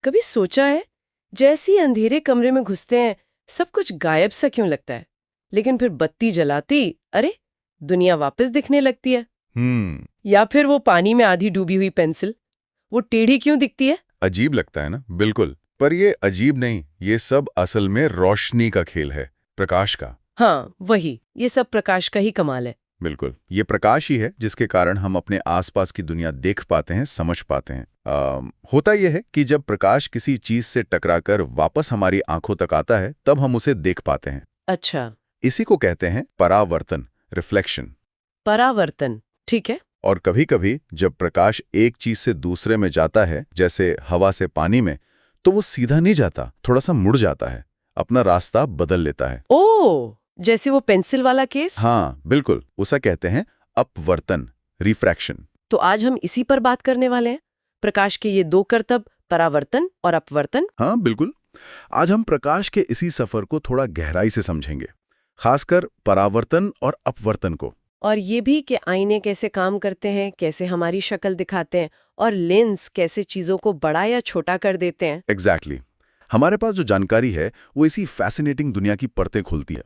कभी सोचा है, जैसे ही अंधेरे कमरे में घुसते हैं सब कुछ गायब सा क्यों लगता है, लेकिन फिर बत्ती जलाती अरे दुनिया वापस दिखने लगती है। या फिर वो पानी में आधी डूबी हुई पेंसिल, वो टेढ़ी क्यों दिखती है। अजीब लगता है ना, बिल्कुल। पर ये अजीब नहीं, ये सब असल में रोशनी का खेल है, प्रकाश का। हाँ वही, ये सब प्रकाश का ही कमाल है। बिल्कुल, ये प्रकाश ही है जिसके कारण हम अपने आसपास की दुनिया देख पाते हैं, समझ पाते हैं। होता यह है कि जब प्रकाश किसी चीज से टकराकर वापस हमारी आंखों तक आता है तब हम उसे देख पाते हैं। अच्छा, इसी को कहते हैं परावर्तन, रिफ्लेक्शन। परावर्तन, ठीक है। और कभी-कभी जब प्रकाश एक चीज से दूसरे में जाता है, जैसे हवा से पानी में, तो वो सीधा नहीं जाता, थोड़ा सा मुड़ जाता है, अपना रास्ता बदल लेता है। ओ, जैसे वो पेंसिल वाला केस। हाँ बिल्कुल, उसे कहते हैं अपवर्तन, रिफ्रैक्शन। तो आज हम इसी पर बात करने वाले हैं, प्रकाश के ये दो करतब, परावर्तन और अपवर्तन। हाँ बिल्कुल, आज हम प्रकाश के इसी सफर को थोड़ा गहराई से समझेंगे, खासकर परावर्तन और अपवर्तन को। और ये भी कि आईने कैसे काम करते हैं, कैसे हमारी शक्ल दिखाते हैं, और लेंस कैसे चीजों को बड़ा या छोटा कर देते हैं। एग्जैक्टली। हमारे पास जो जानकारी है वो इसी फैसिनेटिंग दुनिया की परतें खोलती है।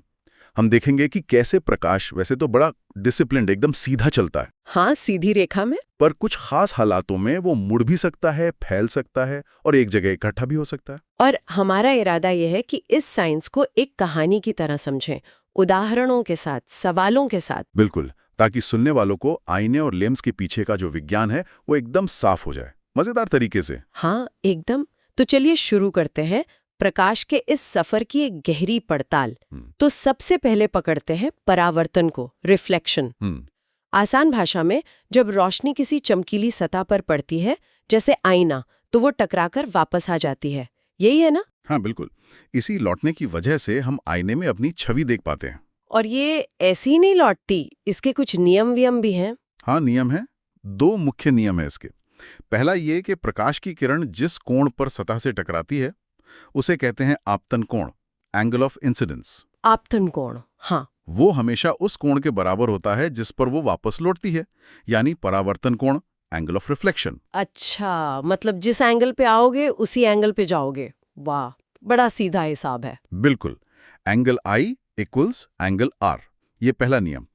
हम देखेंगे कि कैसे प्रकाश वैसे तो बड़ा डिसिप्लिन्ड, एकदम सीधा चलता है, हाँ, सीधी रेखा में। पर कुछ खास हालातों में वो मुड़ भी सकता है, फैल सकता है और एक जगह इकट्ठा भी हो सकता है। और हमारा इरादा यह है कि इस साइंस को एक कहानी की तरह समझें, उदाहरणों के साथ, सवालों के साथ। बिल्कुल, ताकि सुनने वालों को आईने और लेंस के पीछे का जो विज्ञान है वो एकदम साफ हो जाए, मजेदार तरीके से। हाँ एकदम। तो चलिए शुरू करते हैं प्रकाश के इस सफर की एक गहरी पड़ताल। तो सबसे पहले पकड़ते हैं परावर्तन को, रिफ्लेक्शन। आसान भाषा में, जब रोशनी किसी चमकीली सतह पर पड़ती है, जैसे आईना, तो वो टकराकर वापस आ जाती है, यही है ना। हाँ बिल्कुल, इसी लौटने की वजह से हम आईने में अपनी छवि देख पाते हैं। और ये ऐसी ही नहीं लौटती, इसके कुछ नियम वियम भी हैं। हाँ, नियम है। दो मुख्य नियम है इसके। पहला ये कि प्रकाश की किरण जिस कोण पर सतह से टकराती है उसे कहते हैं आपतन कोण, एंगल ऑफ इंसिडेंस। आपतन कोण, हाँ। वो हमेशा उस कोण के बराबर होता है जिस पर वो वापस लौटती है, यानी परावर्तन कोण, एंगल ऑफ रिफ्लेक्शन। अच्छा, मतलब जिस एंगल पे आओगे उसी एंगल पे जाओगे। वाह, बड़ा सीधा हिसाब है। बिल्कुल, angle I equals angle R, ये पहला नियम।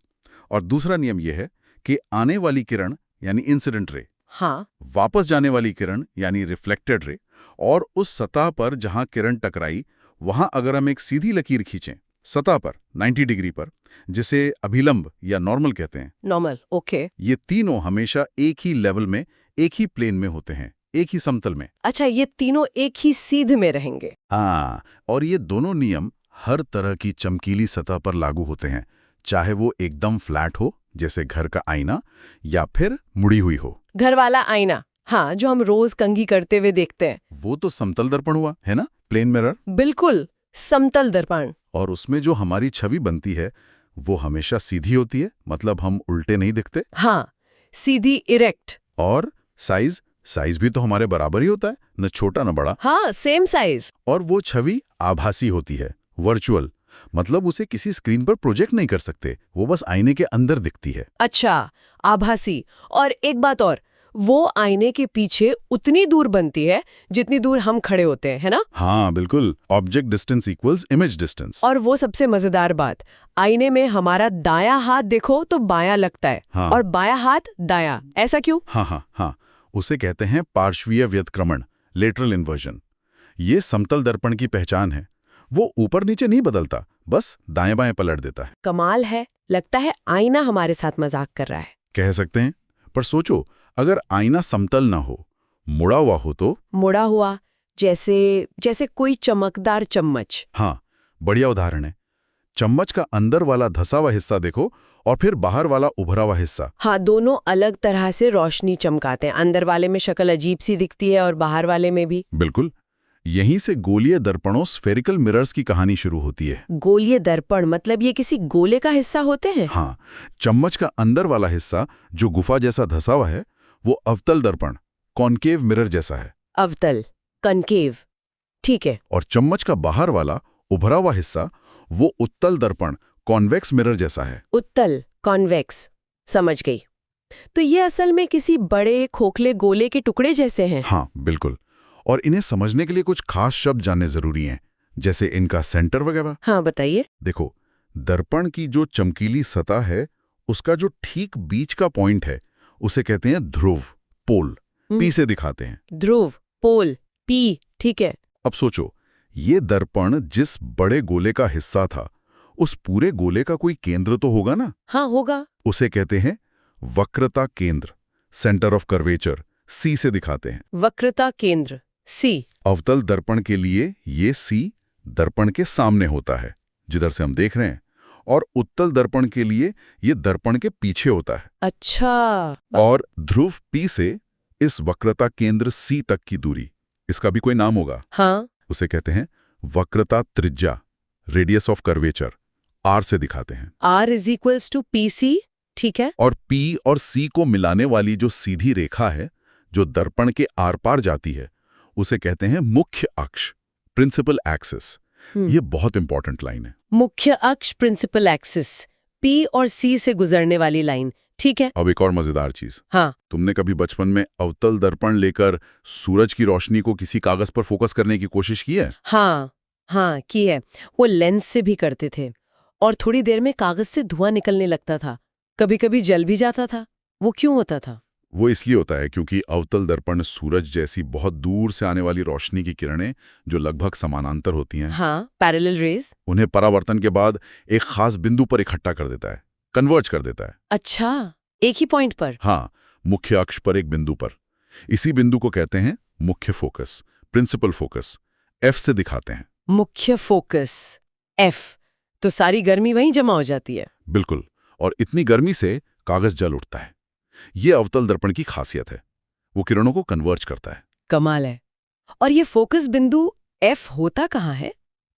और दूसरा नियम ये है कि आने वाली किरण यानी इंसिडेंट रे, हाँ, वापस जाने वाली किरण यानी रिफ्लेक्टेड रे, और उस सतह पर जहां किरण टकराई वहां अगर हम एक सीधी लकीर खींचें सतह पर 90 डिग्री पर, जिसे अभिलंब या नॉर्मल कहते हैं, नॉर्मल, ओके। ये तीनों हमेशा एक ही लेवल में, एक ही प्लेन में होते हैं, एक ही समतल में। अच्छा, ये तीनों एक ही सीध में रहेंगे। हाँ, और ये दोनों नियम हर तरह की चमकीली सतह पर लागू होते हैं, चाहे वो एकदम फ्लैट हो जैसे घर का आईना, या फिर मुड़ी हुई हो। घर वाला आईना, हाँ, जो हम रोज कंघी करते हुए देखते हैं। वो तो समतल दर्पण हुआ, है ना, प्लेन मिरर। बिल्कुल, समतल दर्पण। और उसमें जो हमारी छवि बनती है वो हमेशा सीधी होती है, मतलब हम उल्टे नहीं दिखते। हाँ, सीधी, इरेक्ट। और साइज साइज भी तो हमारे बराबर ही होता है, न छोटा न बड़ा। हाँ, सेम साइज। और वो छवि आभासी होती है, वर्चुअल, मतलब उसे किसी स्क्रीन पर प्रोजेक्ट नहीं कर सकते, वो बस आईने के अंदर दिखती है। अच्छा, आभासी। और एक बात और, वो आईने के पीछे उतनी दूर बनती है जितनी दूर हम खड़े होते हैं, है ना। हाँ बिल्कुल, object distance equals image distance. और वो सबसे मजेदार बात, आईने में हमारा दायां हाथ देखो तो बायां लगता है। हाँ। और बायां हाथ दायां, ऐसा क्यों। हाँ हाँ हाँ, उसे कहते हैं पार्श्वीय व्यतिक्रमण, लेटरल इन्वर्जन। ये समतल दर्पण की पहचान है, वो ऊपर नीचे नहीं बदलता, बस दाएं बाएं पलट देता है। कमाल है, लगता है आईना हमारे साथ मजाक कर रहा है। कह सकते हैं, पर सोचो, अगर आईना समतल ना हो, मुड़ा हुआ हो तो। मुड़ा हुआ, जैसे जैसे कोई चमकदार चम्मच। हाँ, बढ़िया उदाहरण है। चम्मच का अंदर वाला धसा हुआ हिस्सा देखो और फिर बाहर वाला उभरा हुआ हिस्सा। हाँ, दोनों अलग तरह से रोशनी चमकाते हैं, अंदर वाले में शक्ल अजीब सी दिखती है और बाहर वाले में भी। बिल्कुल, यहीं से गोलीय दर्पणों, स्फेरिकल मिरर्स की कहानी शुरू होती है। गोलीय दर्पण मतलब ये किसी गोले का हिस्सा होते हैं। हाँ, चम्मच का अंदर वाला हिस्सा जो गुफा जैसा धसा हुआ है वो अवतल दर्पण, कॉन्केव मिरर जैसा है। अवतल, कनकेव, ठीक है। और चम्मच का बाहर वाला उभरा हुआ हिस्सा वो उत्तल दर्पण, कॉन्वेक्स मिरर जैसा है। उत्तल, कॉन्वेक्स, समझ गई। तो ये असल में किसी बड़े खोखले गोले के टुकड़े जैसे हैं। हाँ बिल्कुल, और इन्हें समझने के लिए कुछ खास शब्द जानने जरूरी हैं, जैसे इनका सेंटर वगैरह। हाँ, बताइए। देखो, दर्पण की जो चमकीली सतह है, उसका जो ठीक बीच का पॉइंट है, उसे कहते हैं ध्रुव, पोल। पी से दिखाते हैं। ध्रुव, पोल, पी, ठीक है। अब सोचो, ये दर्पण जिस बड़े गोले का हिस्सा था, उस पूरे गोले का कोई केंद्र तो होगा ना? हाँ, होगा। उसे कहते हैं वक्रता केंद्र, सेंटर ऑफ कर्वेचर। सी से दिखाते हैं। वक्रता केंद्र, सी। अवतल दर्पण के लिए ये सी दर्पण के सामने होता है, जिधर से हम देख रहे हैं, और उत्तल दर्पण के लिए ये दर्पण के पीछे होता है। अच्छा। और ध्रुव पी से इस वक्रता केंद्र सी तक की दूरी, इसका भी कोई नाम होगा। हाँ। उसे कहते हैं वक्रता त्रिज्या, रेडियस ऑफ कर्वेचर। आर से दिखाते हैं। R is equals to P C, ठीक है। और पी और सी को मिलाने वाली जो सीधी रेखा है, जो दर्पण के आर पार जाती है, उसे कहते हैं मुख्य अक्ष, प्रिंसिपल एक्सिस। ये बहुत इंपॉर्टेंट लाइन है। मुख्य अक्ष, प्रिंसिपल एक्सिस, पी और सी से गुजरने वाली लाइन, ठीक है। अब एक और मजेदार चीज। हाँ। तुमने कभी बचपन में अवतल दर्पण लेकर सूरज की रोशनी को किसी कागज पर फोकस करने की कोशिश की है? हाँ हाँ, की है। वो लेंस से भी करते थे, और थोड़ी देर में कागज से धुआं निकलने लगता था, कभी कभी जल भी जाता था। वो क्यों होता था? वो इसलिए होता है क्योंकि अवतल दर्पण सूरज जैसी बहुत दूर से आने वाली रोशनी की किरणें, जो लगभग समानांतर होती हैं, हाँ, पैरेलल रेज, उन्हें परावर्तन के बाद एक खास बिंदु पर इकट्ठा कर देता है, कन्वर्ज कर देता है। अच्छा, एक ही पॉइंट पर? हाँ, मुख्य अक्ष पर एक बिंदु पर। इसी बिंदु को कहते हैं मुख्य फोकस, प्रिंसिपल फोकस। एफ से दिखाते हैं। मुख्य फोकस, एफ। तो सारी गर्मी वहीं जमा हो जाती है। बिल्कुल, और इतनी गर्मी से कागज जल उठता है। ये अवतल दर्पण की खासियत है, वो किरणों को कन्वर्ज करता है। कमाल है। और ये फोकस बिंदु एफ होता कहाँ है?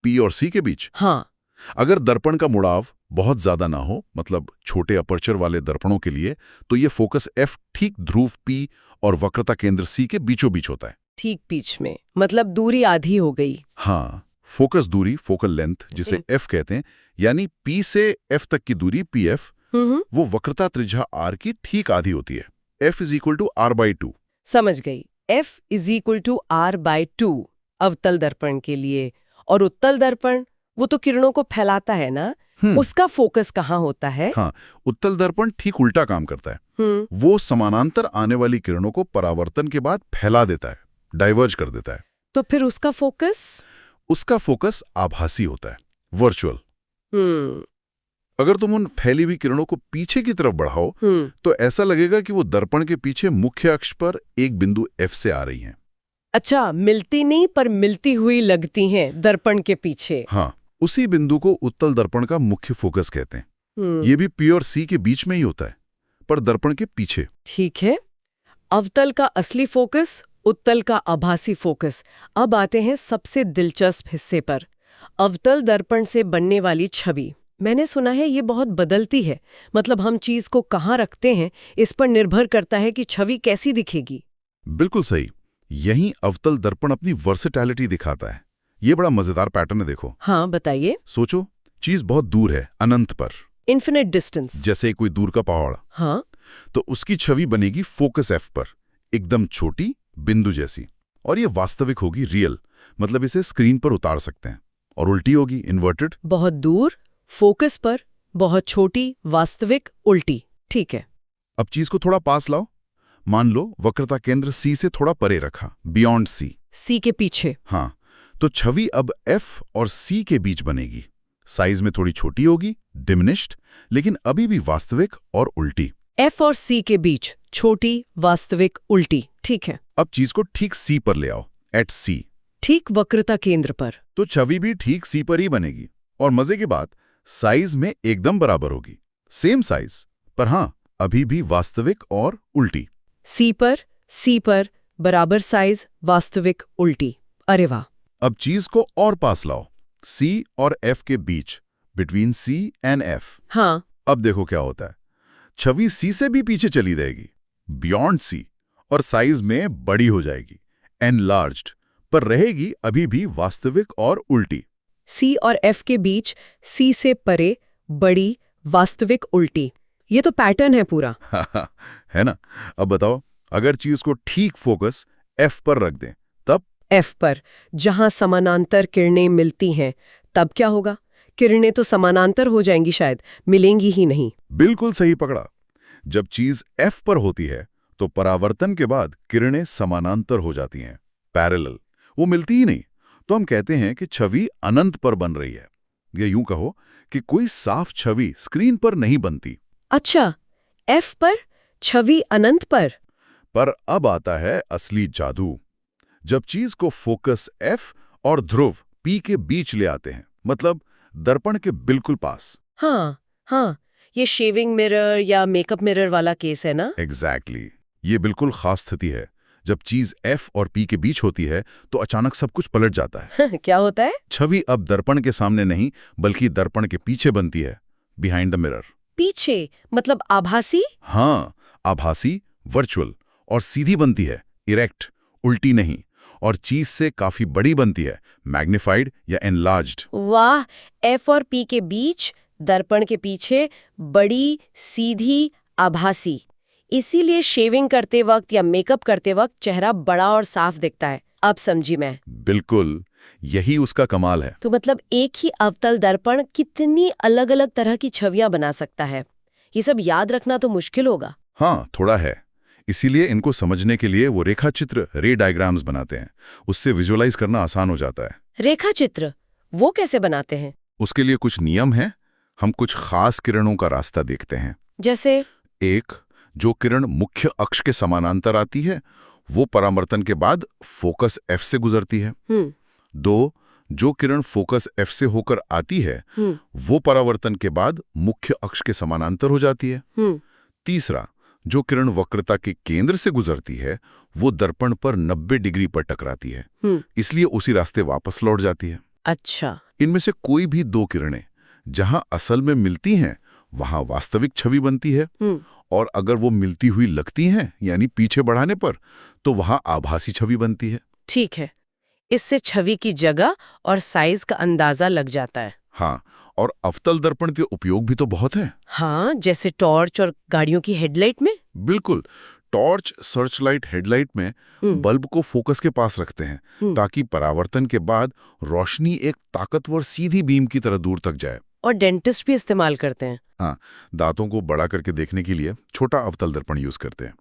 पी और सी के बीच। हाँ। अगर दर्पण का मुड़ाव बहुत ज्यादा ना हो, मतलब छोटे अपर्चर वाले दर्पणों के लिए, तो ये फोकस एफ ठीक ध्रुव पी और वक्रता केंद्र सी के बीचों बीच होता है। ठीक बीच में, मतलब दूरी आधी हो गई। हाँ, फोकस दूरी, फोकल लेंथ, जिसे एफ कहते हैं, यानी पी से एफ तक की दूरी पी एफ, वो वक्रता त्रिज्या आर की ठीक आधी होती है। F is equal to R by 2। समझ गई। F is equal to R by 2 अवतल दर्पण के लिए। और उत्तल दर्पण, वो तो किरणों को फैलाता है ना, उसका फोकस कहाँ होता है? हाँ, उत्तल दर्पण ठीक उल्टा काम करता है। वो समानांतर आने वाली किरणों को परावर्तन के बाद फैला देता है, डाइवर्ज कर देता है। तो फिर उसका फोकस? उसका फोकस आभासी होता है, वर्चुअल। अगर तुम उन फैली हुई किरणों को पीछे की तरफ बढ़ाओ, तो ऐसा लगेगा कि वो दर्पण के पीछे मुख्य अक्ष पर एक बिंदु एफ से आ रही हैं। अच्छा, मिलती नहीं पर मिलती हुई लगती हैं दर्पण के पीछे। हाँ, उसी बिंदु को उत्तल दर्पण का मुख्य फोकस कहते हैं। ये भी पी और सी के बीच में ही होता है, पर दर्पण के पीछे। ठीक है। अवतल का असली फोकस, उत्तल का आभासी फोकस। अब आते हैं सबसे दिलचस्प हिस्से पर, अवतल दर्पण से बनने वाली छवि। मैंने सुना है ये बहुत बदलती है, मतलब हम चीज को कहाँ रखते हैं इस पर निर्भर करता है कि छवि कैसी दिखेगी। बिल्कुल सही। यहीं अवतल दर्पण अपनी वर्सेटैलिटी दिखाता है। ये बड़ा मजेदार पैटर्न है, देखो। हाँ, बताइए। सोचो, चीज बहुत दूर है, अनंत पर, इन्फिनिट डिस्टेंस, जैसे कोई दूर का पहाड़। हाँ। तो उसकी छवि बनेगी फोकस एफ पर, एकदम छोटी, बिंदु जैसी। और ये वास्तविक होगी, रियल, मतलब इसे स्क्रीन पर उतार सकते हैं। और उल्टी होगी, इन्वर्टेड। बहुत दूर, फोकस पर, बहुत छोटी, वास्तविक, उल्टी। ठीक है। अब चीज को थोड़ा पास लाओ। मान लो वक्रता केंद्र सी से थोड़ा परे रखा, बियॉन्ड सी। सी के पीछे। हाँ, तो छवि अब एफ और सी के बीच बनेगी। साइज में थोड़ी छोटी होगी, डिमिनिश्ड, लेकिन अभी भी वास्तविक और उल्टी। एफ और सी के बीच, छोटी, वास्तविक, उल्टी। ठीक है। अब चीज को ठीक सी पर ले आओ, एट सी। ठीक वक्रता केंद्र पर। तो छवि भी ठीक सी पर ही बनेगी। और मजे की बात, साइज में एकदम बराबर होगी, सेम साइज, पर हाँ, अभी भी वास्तविक और उल्टी। सी पर, बराबर साइज, वास्तविक, उल्टी। अरे वाह। अब चीज को और पास लाओ, सी और एफ के बीच, बिटवीन सी एंड एफ। हाँ। अब देखो क्या होता है, छवि सी से भी पीछे चली जाएगी, बियॉन्ड सी, और साइज में बड़ी हो जाएगी, एनलार्ज्ड, पर रहेगी अभी भी वास्तविक और उल्टी। सी और एफ के बीच, सी से परे, बड़ी, वास्तविक, उल्टी। ये तो पैटर्न है पूरा। है ना? अब बताओ, अगर चीज को ठीक फोकस एफ पर रख दें, तब F पर, जहां समानांतर किरणें मिलती हैं, तब क्या होगा? किरणें तो समानांतर हो जाएंगी, शायद मिलेंगी ही नहीं। बिल्कुल सही पकड़ा। जब चीज F पर होती है तो परावर्तन के बाद किरणें समानांतर हो जाती हैं, पैरेलल, वो मिलती ही नहीं। तो हम कहते हैं कि छवि अनंत पर बन रही है। या यूं कहो कि कोई साफ छवि स्क्रीन पर नहीं बनती। अच्छा, F पर छवि अनंत पर अब आता है असली जादू। जब चीज को फोकस F और ध्रुव P के बीच ले आते हैं, मतलब दर्पण के बिल्कुल पास। हाँ, ये शेविंग मिरर या मेकअप मिरर वाला केस है ना? एग्जैक्टली ये बिल्कुल खास स्थिति है। जब चीज F और P के बीच होती है तो अचानक सब कुछ पलट जाता है। क्या होता है? छवि अब दर्पण के सामने नहीं बल्कि दर्पण के पीछे बनती है, बिहाइंड द मिरर। पीछे मतलब आभासी? हाँ, आभासी, वर्चुअल और सीधी बनती है, इरेक्ट, उल्टी नहीं। और चीज से काफी बड़ी बनती है, मैग्निफाइड या एनलार्ज्ड। वाह, F और P के बीच, दर्पण के पीछे, बड़ी, सीधी, आभासी। इसीलिए शेविंग करते वक्त या मेकअप करते वक्त चेहरा बड़ा और साफ दिखता है। अब समझी मैं। बिल्कुल, यही उसका कमाल है। तो मतलब एक ही अवतल दर्पण कितनी अलग-अलग तरह की छवियां बना सकता है। ये सब याद रखना तो मुश्किल होगा। हाँ, थोड़ा है। इसीलिए इनको समझने के लिए वो रेखा चित्र, रे डायग्राम्स बनाते हैं। उससे विजुअलाइज करना आसान हो जाता है। रेखा चित्र वो कैसे बनाते हैं? उसके लिए कुछ नियम हैं। हम कुछ खास किरणों का रास्ता देखते हैं। जैसे? एक, जो किरण मुख्य अक्ष के समानांतर आती है वो परावर्तन के बाद फोकस F से गुजरती है। 2, जो किरण फोकस F से होकर आती है वो परावर्तन के बाद मुख्य अक्ष के समानांतर हो जाती है। 3, जो किरण वक्रता के केंद्र से गुजरती है वो दर्पण पर 90 डिग्री पर टकराती है, इसलिए उसी रास्ते वापस लौट जाती है। अच्छा। इनमें से कोई भी 2 किरणें जहां असल में मिलती हैं वहां वास्तविक छवि बनती है, और अगर वो मिलती हुई लगती हैं यानी पीछे बढ़ाने पर, तो वहां आभासी छवि बनती है। ठीक है, इससे छवि की जगह और साइज का अंदाजा लग जाता है। हाँ, और अवतल दर्पण के उपयोग भी तो बहुत हैं। हाँ, जैसे टॉर्च और गाड़ियों की हेडलाइट में। बिल्कुल, टॉर्च, सर्चलाइट, हेडलाइट में बल्ब को फोकस के पास रखते हैं ताकि परावर्तन के बाद रोशनी एक ताकतवर सीधी बीम की तरह दूर तक जाए। और डेंटिस्ट भी इस्तेमाल करते हैं। हाँ, दांतों को बड़ा करके देखने के लिए छोटा अवतल दर्पण यूज करते हैं।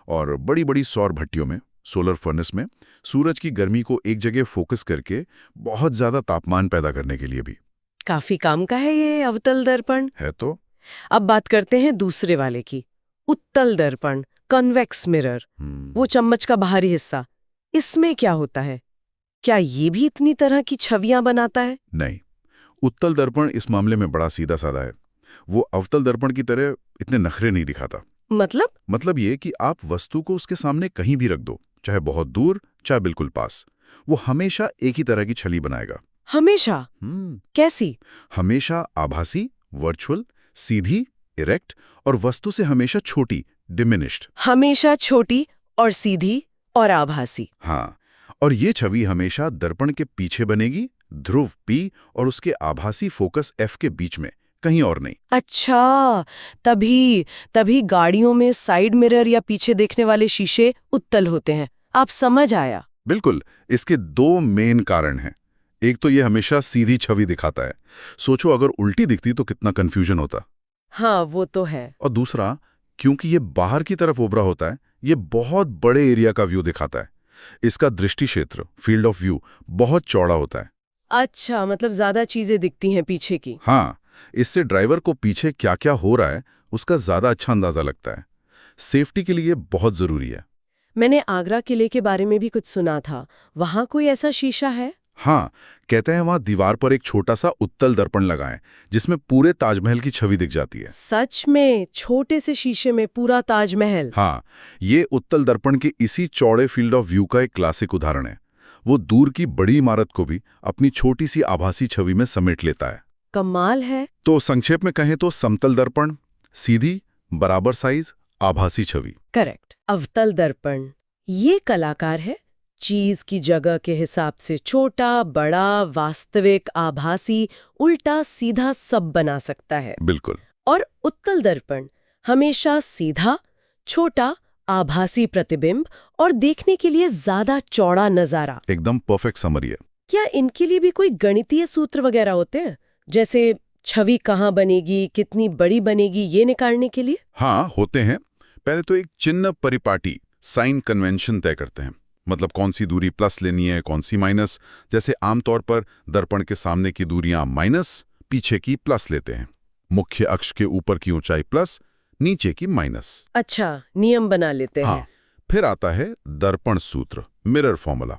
और बड़ी बड़ी सौर भट्टियों में, सोलर फर्नेस में, सूरज की गर्मी को एक जगह फोकस करके बहुत ज्यादा तापमान पैदा करने के लिए भी। काफी काम का है ये अवतल दर्पण। है तो। अब बात करते हैं दूसरे वाले की, उत्तल दर्पण, कन्वेक्स मिरर, वो चम्मच का बाहरी हिस्सा। इसमें क्या होता है? क्या ये भी इतनी तरह की छवियां बनाता है? नहीं, उत्तल दर्पण इस मामले में बड़ा सीधा साधा है। वो अवतल दर्पण की तरह इतने नखरे नहीं दिखाता। मतलब ये कि आप वस्तु को उसके सामने कहीं भी रख दो, चाहे बहुत दूर चाहे बिल्कुल पास, वो हमेशा एक ही तरह की छवि बनाएगा। हमेशा? कैसी? हमेशा आभासी, वर्चुअल, सीधी, इरेक्ट और वस्तु से हमेशा छोटी, डिमिनिश्ड। हमेशा छोटी और सीधी और आभासी। हाँ, और ये छवि हमेशा दर्पण के पीछे बनेगी, ध्रुव P और उसके आभासी फोकस F के बीच में, कहीं और नहीं। अच्छा, तभी गाड़ियों में साइड मिरर या पीछे देखने वाले शीशे उत्तल होते हैं। आप समझ आया। बिल्कुल, इसके 2 मेन कारण हैं। एक तो ये हमेशा सीधी छवि दिखाता है। सोचो अगर उल्टी दिखती तो कितना कंफ्यूजन होता। हाँ, वो तो है। और दूसरा, क्योंकि ये बाहर की तरफ उभरा होता है, ये बहुत बड़े एरिया का व्यू दिखाता है। इसका दृष्टि क्षेत्र, फील्ड ऑफ व्यू, बहुत चौड़ा होता है। अच्छा, मतलब ज्यादा चीजें दिखती हैं पीछे की। हाँ, इससे ड्राइवर को पीछे क्या क्या हो रहा है उसका ज्यादा अच्छा अंदाजा लगता है। सेफ्टी के लिए बहुत जरूरी है। मैंने आगरा किले के बारे में भी कुछ सुना था, वहां कोई ऐसा शीशा है? हाँ, कहते हैं वहां दीवार पर एक छोटा सा उत्तल दर्पण लगाएं जिसमें पूरे ताजमहल की छवि दिख जाती है। सच में? छोटे से शीशे में पूरा ताजमहल? हाँ, ये उत्तल दर्पण के इसी चौड़े फील्ड ऑफ व्यू का एक क्लासिक उदाहरण है। वो दूर की बड़ी इमारत को भी अपनी छोटी सी आभासी छवि में समेट लेता है। कमाल है। तो संक्षेप में कहें तो समतल दर्पण, सीधी, बराबर साइज, आभासी छवि। करेक्ट। अवतल दर्पण ये कलाकार है, चीज की जगह के हिसाब से छोटा, बड़ा, वास्तविक, आभासी, उल्टा, सीधा सब बना सकता है। बिल्कुल। और उत्तल दर्पण हमेशा सीधा, छोटा आभासी प्रतिबिंब और देखने के लिए ज्यादा चौड़ा नजारा। एकदम परफेक्ट समरी है। क्या इनके लिए भी कोई गणितीय सूत्र वगैरह होते हैं, जैसे छवि कहाँ बनेगी, कितनी बड़ी बनेगी, ये निकालने के लिए? हाँ, होते हैं। पहले तो एक चिन्ह परिपाटी साइन कन्वेंशन तय करते हैं, मतलब कौन सी दूरी प्लस लेनी है, कौन सी माइनस। जैसे आमतौर पर दर्पण के सामने की दूरियां माइनस, पीछे की प्लस लेते हैं। मुख्य अक्ष के ऊपर की ऊंचाई प्लस, नीचे की माइनस। अच्छा, नियम बना लेते हैं। हाँ, फिर आता है दर्पण सूत्र, मिरर फॉर्मूला।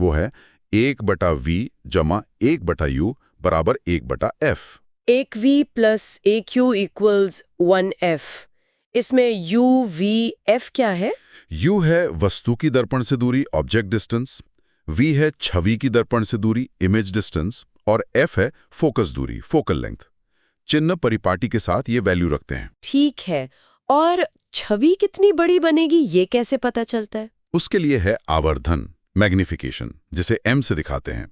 वो है 1/v जमा 1/u बराबर 1/f। 1v plus 1u equals 1f। इसमें u, v, f क्या है? u है वस्तु की दर्पण से दूरी, ऑब्जेक्ट डिस्टेंस। v है छवि की दर्पण से दूरी, इमेज डिस्टेंस। और f है फोकस दूरी, फोकल लेंथ। चिन्ह परिपाटी के साथ ये वैल्यू रखते हैं। ठीक है। और छवि कितनी बड़ी बनेगी, ये कैसे पता चलता है? उसके लिए है आवर्धन, मैग्निफिकेशन, जिसे m से दिखाते हैं।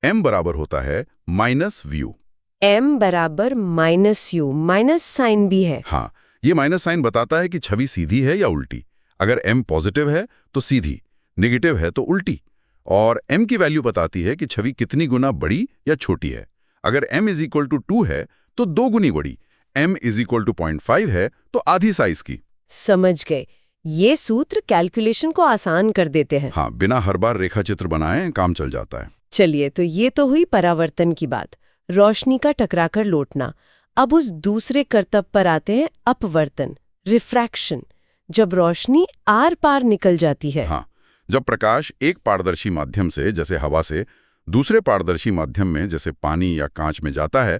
m बराबर होता है -vu। m बराबर -u, माइनस साइन भी है। हाँ, ये माइनस साइन बताता है कि छवि सीधी है या उल्टी। अगर m पॉजिटिव है तो सीधी, नेगेटिव है तो उल्टी। और m की वैल्यू बताती है कि छवि कितनी गुना बड़ी या छोटी है। अगर m = 2 है तो 2 गुनी बड़ी, m = 0.5 है तो आधी साइज की। समझ गए। ये सूत्र कैलकुलेशन को आसान कर देते हैं। हाँ, बिना हर बार रेखा चित्र बनाए काम चल जाता है। चलिए, तो ये तो हुई परावर्तन की बात, रोशनी का टकराकर लौटना। अब उस दूसरे करतब पर आते हैं, अपवर्तन, रिफ्रैक्शन, जब रोशनी आर पार निकल जाती है। हाँ, जब प्रकाश एक पारदर्शी माध्यम से, जैसे हवा से, दूसरे पारदर्शी माध्यम में, जैसे पानी या कांच में जाता है,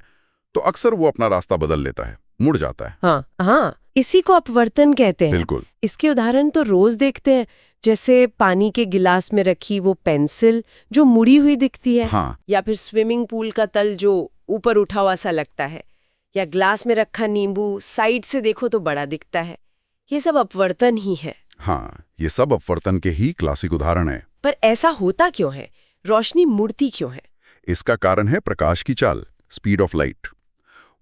तो अक्सर वो अपना रास्ता बदल लेता है, मुड़ जाता है। हाँ, इसी को अपवर्तन कहते हैं। बिल्कुल। इसके उदाहरण तो रोज देखते हैं, जैसे पानी के गिलास में रखी वो पेंसिल जो मुड़ी हुई दिखती है। हाँ, या फिर स्विमिंग पूल का तल जो ऊपर उठा हुआ सा लगता है, या ग्लास में रखा नींबू साइड से देखो तो बड़ा दिखता है। ये सब अपवर्तन ही है। हाँ, ये सब अपवर्तन के ही क्लासिक उदाहरण है। पर ऐसा होता क्यों है? रोशनी मुड़ती क्यों है? इसका कारण है प्रकाश की चाल, स्पीड ऑफ लाइट।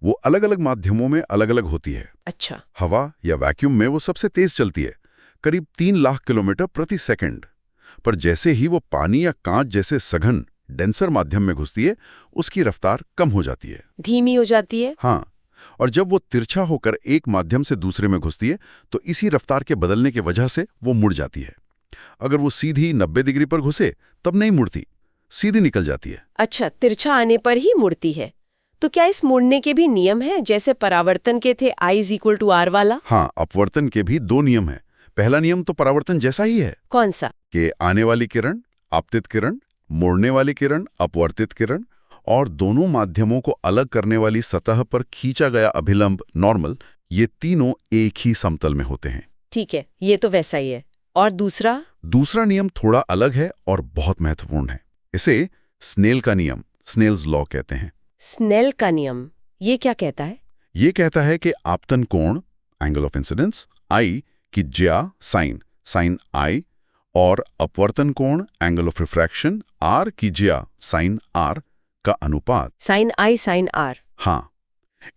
वो अलग अलग माध्यमों में अलग अलग होती है। अच्छा। हवा या वैक्यूम में वो सबसे तेज चलती है, करीब 3 लाख किलोमीटर प्रति सेकंड। पर जैसे ही वो पानी या कांच जैसे सघन, डेंसर माध्यम में घुसती है, उसकी रफ्तार कम हो जाती है, धीमी हो जाती है। हाँ, और जब वो तिरछा होकर एक माध्यम से दूसरे में घुसती है, तो इसी रफ्तार के बदलने की वजह से वो मुड़ जाती है। अगर वो सीधी 90 डिग्री पर घुसे, तब नहीं मुड़ती, सीधी निकल जाती है। अच्छा, तिरछा आने पर ही मुड़ती है। तो क्या इस मुड़ने के भी नियम हैं, जैसे परावर्तन के थे I = R वाला? हाँ, अपवर्तन के भी 2 नियम हैं। पहला नियम तो परावर्तन जैसा ही है। कौन सा? कि आने वाली किरण आपतित किरण, मोड़ने वाली किरण अपवर्तित किरण, और दोनों माध्यमों को अलग करने वाली सतह पर खींचा गया अभिलंब नॉर्मल, ये तीनों एक ही समतल में होते हैं। ठीक है, ये तो वैसा ही है। और दूसरा नियम थोड़ा अलग है और बहुत महत्वपूर्ण है। इसे स्नेल का नियम, स्नेल्स लॉ कहते हैं। स्नेल का नियम, ये क्या कहता है? ये कहता है कि आपतन कोण, एंगल ऑफ इंसिडेंस, I की ज्या साइन I, और अपवर्तन कोण, एंगल ऑफ रिफ्रैक्शन, R की ज्या साइन R का अनुपात, साइन I साइन R। हाँ,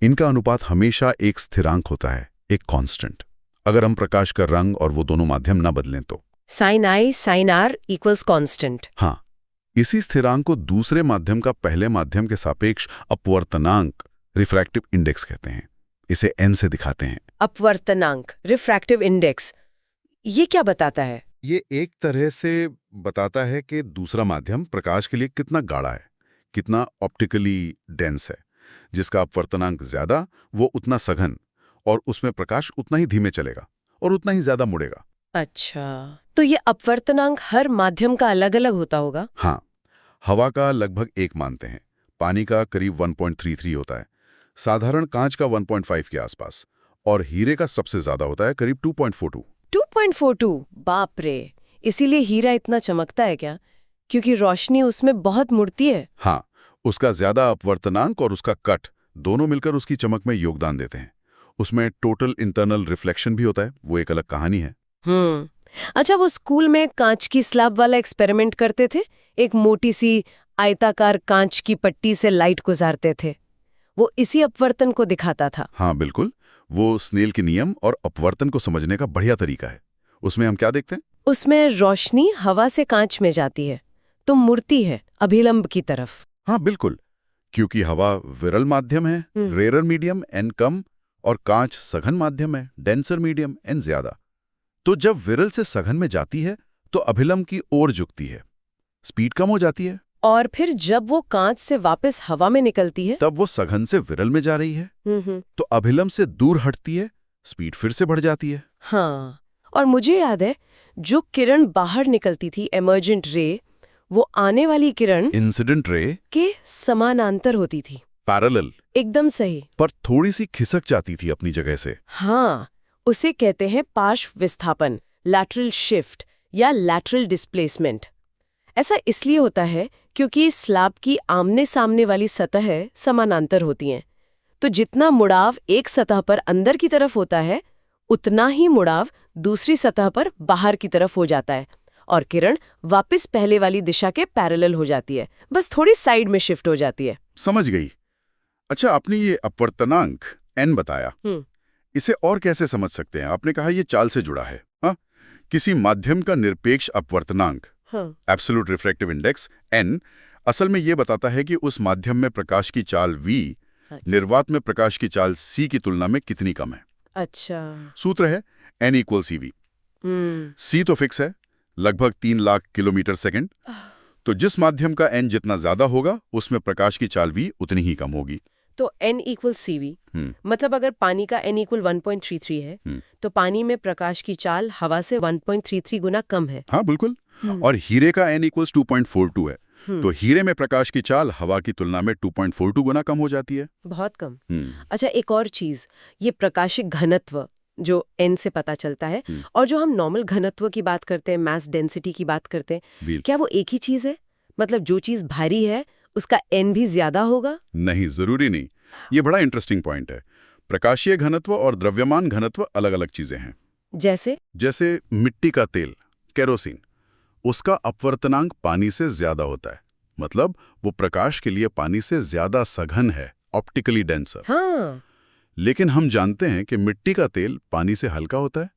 इनका अनुपात हमेशा एक स्थिरांक होता है, एक कांस्टेंट। अगर हम प्रकाश का रंग और वो दोनों माध्यम ना बदलें तो sine I sine R equals constant. हाँ, इसी स्थिरांक को दूसरे माध्यम का पहले माध्यम के सापेक्ष अपवर्तनांक, रिफ्रैक्टिव इंडेक्स कहते हैं। इसे n से दिखाते हैं। अपवर्तनांक, रिफ्रैक्टिव इंडेक्स, ये क्या बताता है? ये एक तरह से बताता है कि दूसरा माध्यम प्रकाश के लिए कितना गाढ़ा है, कितना ऑप्टिकली डेंस है। जिसका अपवर्तनांक ज्यादा, वो उतना सघन, और उसमें प्रकाश उतना ही धीमे चलेगा और उतना ही ज्यादा मुड़ेगा। अच्छा, तो ये अपवर्तनांक हर माध्यम का अलग अलग होता होगा? हाँ, हवा का लगभग 1 मानते हैं, पानी का करीब 1.33 होता है, साधारण कांच का 1.5 के आसपास, और हीरे का सबसे ज्यादा होता है, करीब 2.42। 2.42, बाप रे! इसीलिए हीरा इतना चमकता है क्या? क्योंकि रोशनी उसमें बहुत मुड़ती है। हाँ, उसका ज्यादा अपवर्तनांक और उसका कट दोनों मिलकर उसकी चमक में योगदान देते हैं। उसमें टोटल इंटरनल रिफ्लेक्शन भी होता है, वो एक अलग कहानी है। अच्छा, वो स्कूल में कांच की स्लैब वाला एक्सपेरिमेंट करते थे, एक मोटी सी आयताकार कांच की पट्टी से लाइट गुजारते थे, वो इसी अपवर्तन को दिखाता था। हाँ बिल्कुल, वो स्नेल के नियम और अपवर्तन को समझने का बढ़िया तरीका है। उसमें हम क्या देखते हैं? उसमें रोशनी हवा से कांच में जाती है तो मुड़ती है अभिलंब की तरफ। हाँ बिल्कुल, क्योंकि हवा विरल माध्यम है, रेयर मीडियम एन कम, और कांच सघन माध्यम है, डेंसर मीडियम एन ज्यादा। तो जब विरल से सघन में जाती है तो अभिलंब की ओर झुकती है, स्पीड कम हो जाती है। और फिर जब वो कांच से वापस हवा में निकलती है तब वो सघन से विरल में जा रही है, तो अभिलंब से दूर हटती है, स्पीड फिर से बढ़ जाती है। हाँ, और मुझे याद है जो किरण बाहर निकलती थी एमर्जेंट रे, वो आने वाली किरण इंसिडेंट रे के समानांतर होती थी। पैरेलल, एकदम सही। पर थोड़ी सी खिसक जाती थी अपनी जगह से। हाँ, उसे कहते हैं पार्श्व विस्थापन, लैटरल शिफ्ट या लैटरल डिस्प्लेसमेंट। ऐसा इसलिए होता है क्योंकि स्लैब की आमने सामने वाली सतह समानांतर होती हैं, तो जितना मुड़ाव एक सतह पर अंदर की तरफ होता है उतना ही मुड़ाव दूसरी सतह पर बाहर की तरफ हो जाता है और किरण वापस पहले वाली दिशा के पैरेलल हो जाती है, बस थोड़ी साइड में शिफ्ट हो जाती है। समझ गई। अच्छा, आपने ये अपवर्तनांक n बताया, इसे और कैसे समझ सकते हैं? आपने कहा ये चाल से जुड़ा है। हाँ, किसी माध्यम का निरपेक्ष अपवर्तनांक एब्सोल्यूट रिफ्रैक्टिव इंडेक्स n असल में ये बताता है कि उस माध्यम में प्रकाश की चाल v निर्वात में प्रकाश की चाल c की तुलना में कितनी कम है। अच्छा। सूत्र है n = cv। c तो फिक्स है, लगभग 3 लाख किलोमीटर सेकंड। तो जिस माध्यम का n जितना ज्यादा होगा उसमें प्रकाश की चाल v उतनी ही कम होगी। तो n = cv, मतलब अगर पानी का n = 1.33 है तो पानी में प्रकाश की चाल हवा से 1.33 गुना कम है। हाँ बिल्कुल। और हीरे का n = 2.42 है, तो हीरे में प्रकाश की चाल हवा की तुलना में 2.42 गुना कम हो जाती है। बहुत कम। अच्छा, एक और चीज, ये प्रकाशिक घनत्व जो n से पता चलता है और जो हम नॉर्मल घनत्व की बात करते हैं, मास डेंसिटी की बात करते हैं, क्या वो एक ही चीज है? मतलब जो चीज भारी है उसका n भी ज्यादा होगा? नहीं, जरूरी नहीं। ये बड़ा इंटरेस्टिंग पॉइंट है। प्रकाशीय घनत्व और द्रव्यमान घनत्व अलग अलग चीजें हैं। जैसे मिट्टी का तेल, केरोसिन, उसका अपवर्तनांक पानी से ज्यादा होता है, मतलब वो प्रकाश के लिए पानी से ज्यादा सघन है, ऑप्टिकली डेंसर। हाँ। लेकिन हम जानते हैं कि मिट्टी का तेल पानी से हल्का होता है,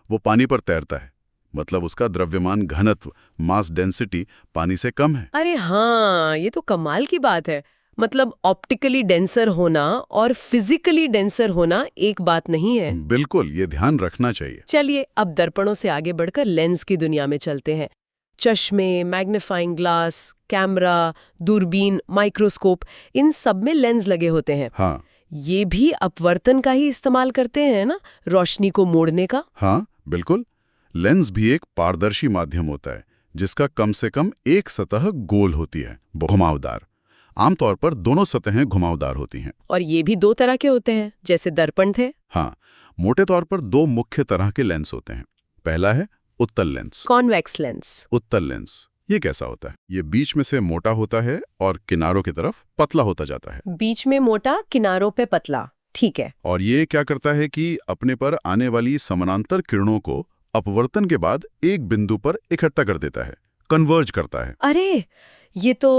वो पानी पर तैरता है, मतलब उसका द्रव्यमान घनत्व, मास डेंसिटी, पानी से कम है। अरे हाँ, ये तो कमाल की बात है। मतलब ऑप्टिकली डेंसर होना और फिजिकली डेंसर होना एक बात नहीं है। बिल्कुल, ये ध्यान रखना चाहिए। चलिए अब दर्पणों से आगे बढ़कर लेंस की दुनिया में चलते हैं। चश्मे, मैग्नीफाइंग ग्लास, कैमरा, दूरबीन, माइक्रोस्कोप, इन सब में लेंस लगे होते हैं। हाँ, ये भी अपवर्तन का ही इस्तेमाल करते हैं ना, रोशनी को मोड़ने का। हाँ बिल्कुल। लेंस भी एक पारदर्शी माध्यम होता है जिसका कम से कम एक सतह गोल होती है, घुमावदार। आमतौर पर दोनों सतहें घुमावदार होती हैं। और ये भी दो तरह के होते हैं, जैसे दर्पण थे। हाँ, मोटे तौर पर दो मुख्य तरह के लेंस होते हैं। पहला है उत्तल लेंस, कॉन्वेक्स लेंस। उत्तल लेंस ये कैसा होता है? ये बीच में से मोटा होता है और किनारों की तरफ पतला होता जाता है। बीच में मोटा, किनारों पे पतला, ठीक है। और ये क्या करता है कि अपने पर आने वाली समानांतर किरणों को अपवर्तन के बाद एक बिंदु पर इकट्ठा कर देता है, कन्वर्ज करता है। अरे, ये तो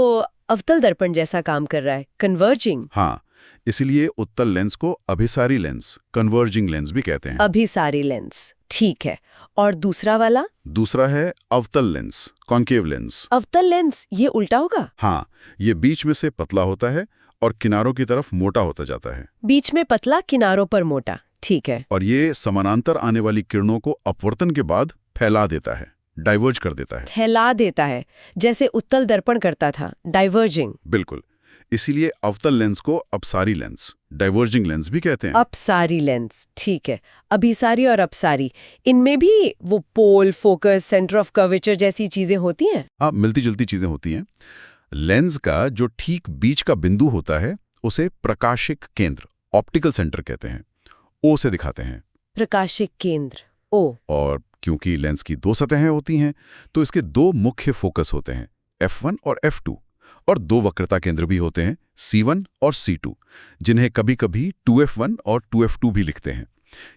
अवतल दर्पण जैसा काम कर रहा है, कन्वर्जिंग। हाँ, इसलिए उत्तल लेंस को अभिसारी लेंस, कन्वर्जिंग लेंस भी कहते हैं। अभिसारी लेंस, ठीक है। और दूसरा वाला? दूसरा है अवतल लेंस, कॉन्केव लेंस। अवतल लेंस ये उल्टा होगा? हाँ, ये बीच में से पतला होता है और किनारों की तरफ मोटा होता जाता है। बीच में पतला, किनारों पर मोटा, ठीक है। और ये समानांतर आने वाली किरणों को अपवर्तन के बाद फैला देता है, डाइवर्ज कर देता है। फैला देता है, जैसे उत्तल दर्पण करता था, डाइवर्जिंग। बिल्कुल, इसीलिए अवतल लेंस को अपसारी लेंस, डाइवर्जिंग लेंस भी कहते हैं। अपसारी लेंस, ठीक है। अभिसारी और अपसारी, इनमें भी वो पोल, फोकस, सेंटर ऑफ कर्वेचर जैसी चीजें होती हैं? हाँ, मिलती जुलती चीजें होती हैं। लेंस का जो ठीक बीच का बिंदु होता है उसे प्रकाशिक केंद्र, ऑप्टिकल सेंटर कहते हैं। ओ से दिखाते हैं। प्रकाशिक केंद्र, ओ। और क्योंकि लेंस की दो सतहें होती हैं तो इसके दो मुख्य फोकस होते हैं, F1 और F2, और दो वक्रता केंद्र भी होते हैं, C1 और C2, जिन्हें कभी कभी 2F1 और 2F2 भी लिखते हैं।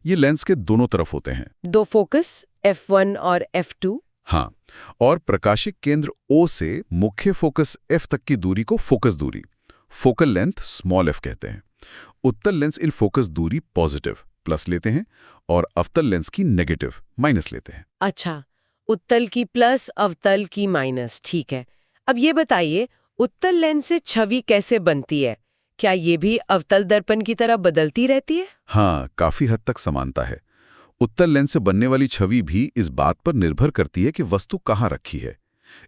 ये लेंस के दोनों तरफ होते हैं। दो फोकस, F1 और F2। हाँ, और प्रकाशिक केंद्र O से मुख्य फोकस F तक की दूरी को फोकस दूरी, फोकल लेंथ स्मॉल f कहते हैं। उत्तल लेंस इन फोकस दूरी पॉजिटिव, प्लस लेते हैं और अवतल लेंस की नेगेटिव माइनस लेते हैं। अच्छा, उत्तल की प्लस अवतल की माइनस, ठीक है। अब ये बताइए, उत्तल लेंस से छवि कैसे बनती है? क्या ये भी अवतल दर्पण की तरह बदलती रहती है? हाँ, काफी हद तक समानता है। उत्तल लेंस से बनने वाली छवि भी इस बात पर निर्भर करती है कि वस्तु कहाँ रखी है।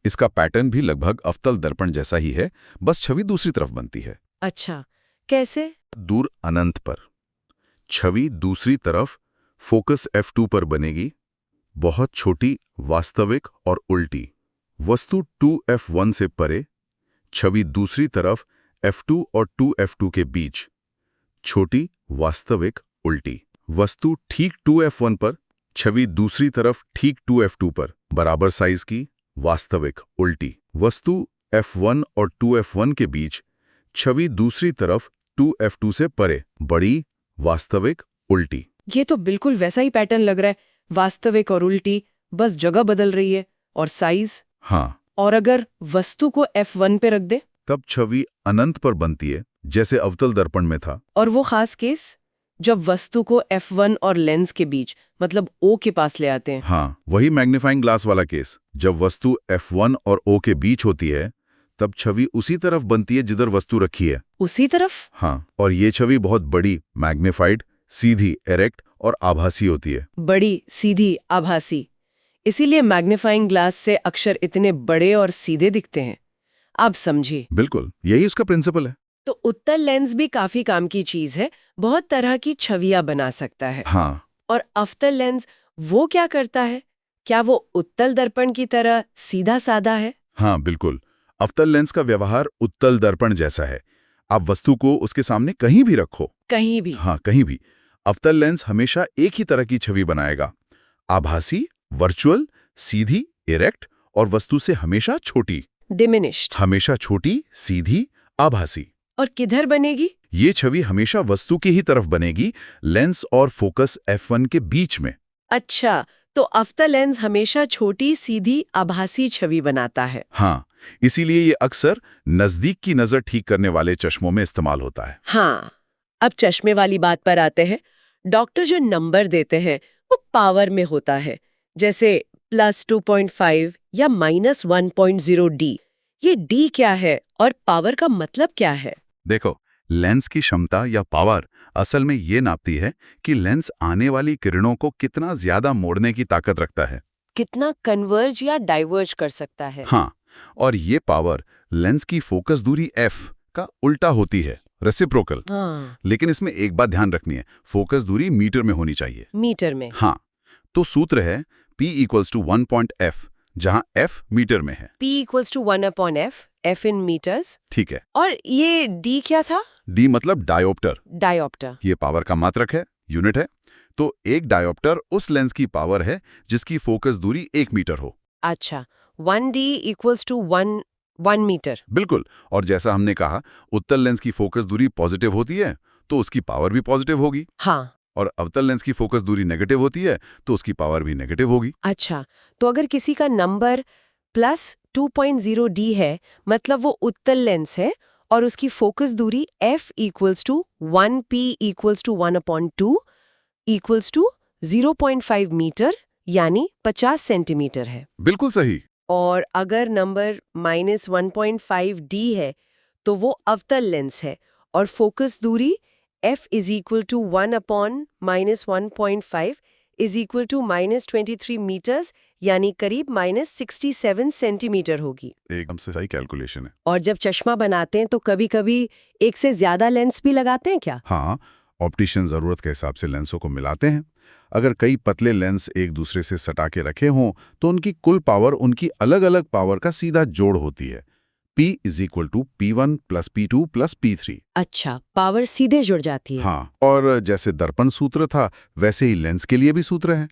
इसका पैटर्न भी लगभग अवतल दर्पण जैसा ही है, बस छवि दूसरी तरफ बनती है। अच्छा, कैसे? दूर अनंत पर छवि दूसरी तरफ फोकस f2 पर बनेगी, बहुत छोटी, वास्तविक और उल्टी। वस्तु 2f1 से परे, छवि दूसरी तरफ f2 और 2f2 के बीच, छोटी, वास्तविक, उल्टी। वस्तु ठीक 2f1 पर, छवि दूसरी तरफ ठीक 2f2 पर, बराबर साइज की, वास्तविक, उल्टी। वस्तु f1 और 2f1 के बीच, छवि दूसरी तरफ 2f2 से परे, बड़ी, वास्तविक, उल्टी। ये तो बिल्कुल वैसा ही पैटर्न लग रहा है, वास्तविक और उल्टी, बस जगह बदल रही है। और साइज? हाँ। और अगर वस्तु को F1 पे रख दे? तब छवि अनंत पर बनती है, जैसे अवतल दर्पण में था। और वो खास केस जब वस्तु को F1 और लेंस के बीच, मतलब O के पास ले आते हैं। हाँ, वही मैग्नीफाइंग ग्लास वाला केस। जब वस्तु F1 और O के बीच होती है, तब छवि उसी तरफ बनती है जिधर वस्तु रखी है। उसी तरफ? हाँ, और ये छवि बहुत बड़ी, मैग्नीफाइड, सीधी, एरेक्ट और आभासी होती है। बड़ी, सीधी, आभासी। इसीलिए मैग्नीफाइंग ग्लास से अक्षर इतने बड़े और सीधे दिखते हैं। आप समझिए। बिल्कुल, यही उसका प्रिंसिपल है। तो उत्तल लेंस भी काफी काम की चीज है, बहुत तरह की छवियां बना सकता है। हाँ। और अवतल लेंस वो क्या करता है? क्या वो उत्तल दर्पण की तरह सीधा साधा है? हाँ, बिल्कुल। अवतल लेंस का व्यवहार उत्तल दर्पण जैसा है। आप वस्तु को उसके सामने कहीं भी रखो। कहीं भी? हाँ, कहीं भी। अवतल लेंस हमेशा एक ही तरह की छवि बनाएगा, आभासी, वर्चुअल, सीधी, इरेक्ट और वस्तु से हमेशा छोटी। डिमिनिश्ड। हमेशा छोटी, सीधी, आभासी। और किधर बनेगी? ये छवि हमेशा वस्तु की ही तरफ बनेगी, लेंस और फोकस F1 के बीच में। अच्छा, तो अवतल लेंस हमेशा छोटी, सीधी, आभासी छवि बनाता है। हाँ, इसीलिए ये अक्सर नजदीक की नजर ठीक करने वाले चश्मों में इस्तेमाल होता है। हाँ, अब चश्मे वाली बात पर आते हैं। डॉक्टर जो नंबर देते हैं वो पावर में होता है, जैसे +2.5 या -1.0D। ये D क्या है और पावर का मतलब क्या है? देखो, लेंस की क्षमता या पावर असल में ये नापती है कि लेंस आने वाली किरणों को कितना ज्यादा मोड़ने की ताकत रखता है। कितना कन्वर्ज या डाइवर्ज कर सकता है। हाँ, और ये पावर लेंस की फोकस दूरी f का उल्टा होती है, रेसिप्रोकल। हाँ। लेकिन इसमें एक बात ध्यान रखनी है, फोकस दूरी मीटर में होनी चाहिए। मीटर में? हाँ, तो सूत्र है P = 1.f, जहां f मीटर में है। P = 1/f, f in meters। ठीक है। और ये D क्या था? D मतलब डायोप्टर। डायोप्टर। ये पावर का मात्रक है, यूनिट है। तो एक डायोप्टर उस लेंस की पावर है जिसकी फोकस दूरी 1 मीटर हो। अच्छा, 1D = 1 मीटर। बिल्कुल। और जैसा हमने कहा, उत्तल लेंस की फोकस दूरी पॉजिटिव होती है तो उसकी पावर भी पॉजिटिव होगी। हाँ। और अवतल लेंस की फोकस दूरी नेगेटिव होती है तो उसकी पावर भी नेगेटिव होगी। अच्छा, तो अगर किसी का नंबर +2.0D है, मतलब वो उत्तल लेंस है और उसकी फोकस दूरी f = 1p = 1/2 = 0.5 मीटर, यानी 50 सेंटीमीटर है। बिल्कुल सही। और अगर नंबर -1.5D है तो वो अवतल लेंस है और फोकस दूरी f = 1/-1.5 = -23 मीटर्स, यानी करीब -67 सेंटीमीटर होगी। एकदम से सही कैलकुलेशन है। और जब चश्मा बनाते हैं तो कभी-कभी एक से ज्यादा लेंस भी लगाते हैं क्या? हाँ, ऑप्टिशियन जरूरत के हिसाब से लेंसों को मिलाते हैं। अगर कई पतले लेंस एक दूसरे से सटा के रखे हों तो उनकी कुल पावर उनकी अलग-अलग पावर का सीधा जोड़ होती है। P = P1 + P2 + P3। अच्छा, पावर सीधे जुड़ जाती है। हाँ, और जैसे दर्पण सूत्र था वैसे ही लेंस के लिए भी सूत्र है।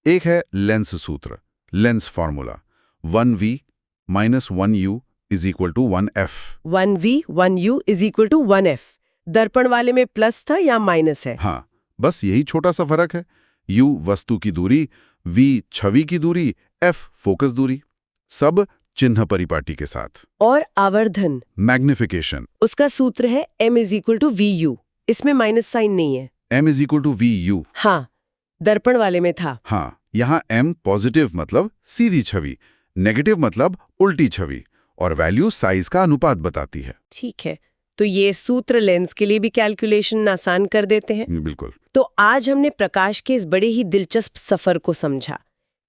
एक है लेंस सूत्र, lens formula, 1V - 1U = 1F। 1V 1U = 1F। दर्पण वाले में प्लस था या माइनस है? हाँ, बस यही छोटा सा फर्क है। U वस्तु की दूरी, V छवि की दूरी, F फोकस दूरी, सब चिन्ह परिपाटी के साथ। और आवर्धन, मैग्निफिकेशन, उसका सूत्र है M = VU। इसमें माइनस साइन नहीं है। m=vu। हाँ, दर्पण वाले में था। हाँ, यहाँ m पॉजिटिव मतलब सीधी छवि, नेगेटिव मतलब उल्टी छवि, और वैल्यू साइज का अनुपात बताती है। ठीक है, तो ये सूत्र लेंस के लिए भी कैलकुलेशन आसान कर देते हैं। बिल्कुल। तो आज हमने प्रकाश के इस बड़े ही दिलचस्प सफर को समझा,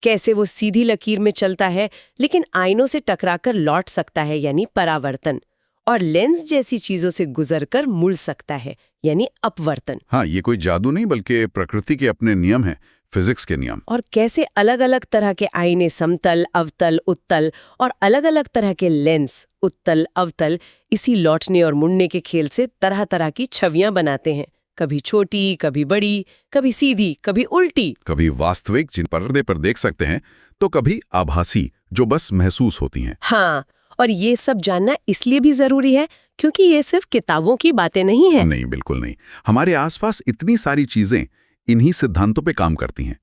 कैसे वो सीधी लकीर में चलता है लेकिन आईनों से टकराकर लौट सकता है यानी परावर्तन, और लेंस जैसी चीजों से गुजरकर मुड़ सकता है यानी अपवर्तन। हाँ, ये कोई जादू नहीं बल्कि प्रकृति के अपने नियम हैं, फिजिक्स के नियम। और कैसे अलग-अलग तरह के आईने समतल, अवतल, उत्तल और अलग-अलग तरह के लेंस उत्तल, अवतल इसी लौटने और मुड़ने के खेल से तरह-तरह की छवियां बनाते हैं, कभी छोटी, कभी बड़ी, कभी सीधी, कभी उल्टी, कभी वास्तविक जिन पर्दे पर देख सकते हैं, तो कभी आभासी जो बस महसूस होती हैं। हाँ, और ये सब जानना इसलिए भी जरूरी है क्योंकि ये सिर्फ किताबों की बातें नहीं है। नहीं, बिल्कुल नहीं। हमारे आसपास इतनी सारी चीजें इन्हीं सिद्धांतों पे काम करती हैं।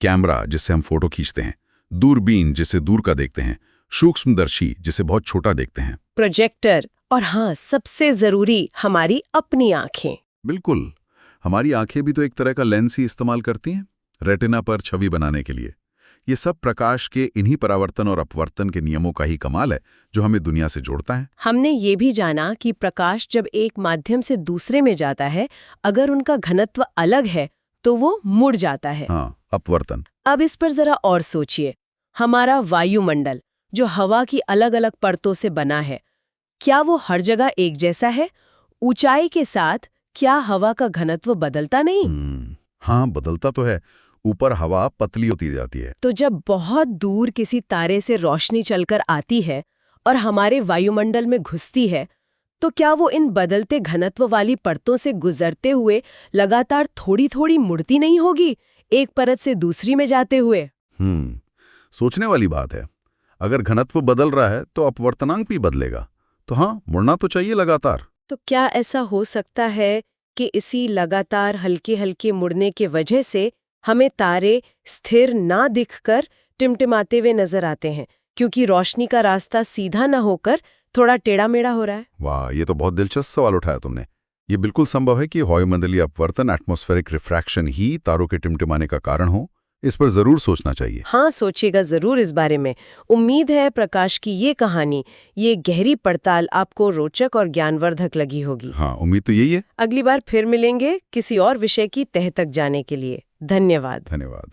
कैमरा जिससे हम फोटो खींचते हैं, दूरबीन जिसे दूर का देखते हैं, सूक्ष्मदर्शी जिसे बहुत छोटा देखते हैं, प्रोजेक्टर, और हाँ, सबसे जरूरी हमारी अपनी आंखें। बिल्कुल। हमारी आंखें भी तो एक तरह का लेंस ही इस्तेमाल करती हैं रेटिना पर छवि बनाने के लिए। ये सब प्रकाश के इन्हीं परावर्तन और अपवर्तन के नियमों का ही कमाल है जो हमें दुनिया से जोड़ता है। हमने ये भी जाना कि प्रकाश जब एक माध्यम से दूसरे में जाता है, अगर उनका घनत्व अलग है तो वो मुड़ जाता है। हाँ, अपवर्तन। अब इस पर जरा और सोचिए, हमारा वायुमंडल जो हवा की अलग-अलग परतों से बना है, क्या वो हर जगह एक जैसा है? ऊंचाई के साथ क्या हवा का घनत्व बदलता नहीं? हाँ, बदलता तो है। ऊपर हवा पतली होती जाती है। तो जब बहुत दूर किसी तारे से रोशनी चलकर आती है और हमारे वायुमंडल में घुसती है, तो क्या वो इन बदलते घनत्व वाली परतों से गुजरते हुए लगातार थोड़ी-थोड़ी मुड़ती नहीं होगी, एक परत से दूसरी में जाते हुए? सोचने वाली बात है। अगर घनत्व बदल रहा है तो अपवर्तनांक भी बदलेगा। तो हाँ, मुड़ना तो चाहिए लगातार। तो क्या ऐसा हो सकता है कि इसी लगातार हल्के-हल्के मुड़ने के वजह से हमें तारे स्थिर ना दिखकर टिमटिमाते हुए नजर आते हैं, क्योंकि रोशनी का रास्ता सीधा ना होकर थोड़ा टेढ़ा-मेढ़ा हो रहा है? वाह, ये तो बहुत दिलचस्प सवाल उठाया तुमने। ये बिल्कुल संभव है कि वायुमंडलीय अपवर्तन, एटमॉस्फेरिक रिफ्रैक्शन ही तारों के टिमटिमाने का कारण हो। इस पर जरूर सोचना चाहिए। हाँ, सोचिएगा जरूर इस बारे में। उम्मीद है प्रकाश की ये कहानी, ये गहरी पड़ताल आपको रोचक और ज्ञानवर्धक लगी होगी। हाँ, उम्मीद तो यही है। अगली बार फिर मिलेंगे किसी और विषय की तह तक जाने के लिए। धन्यवाद। धन्यवाद।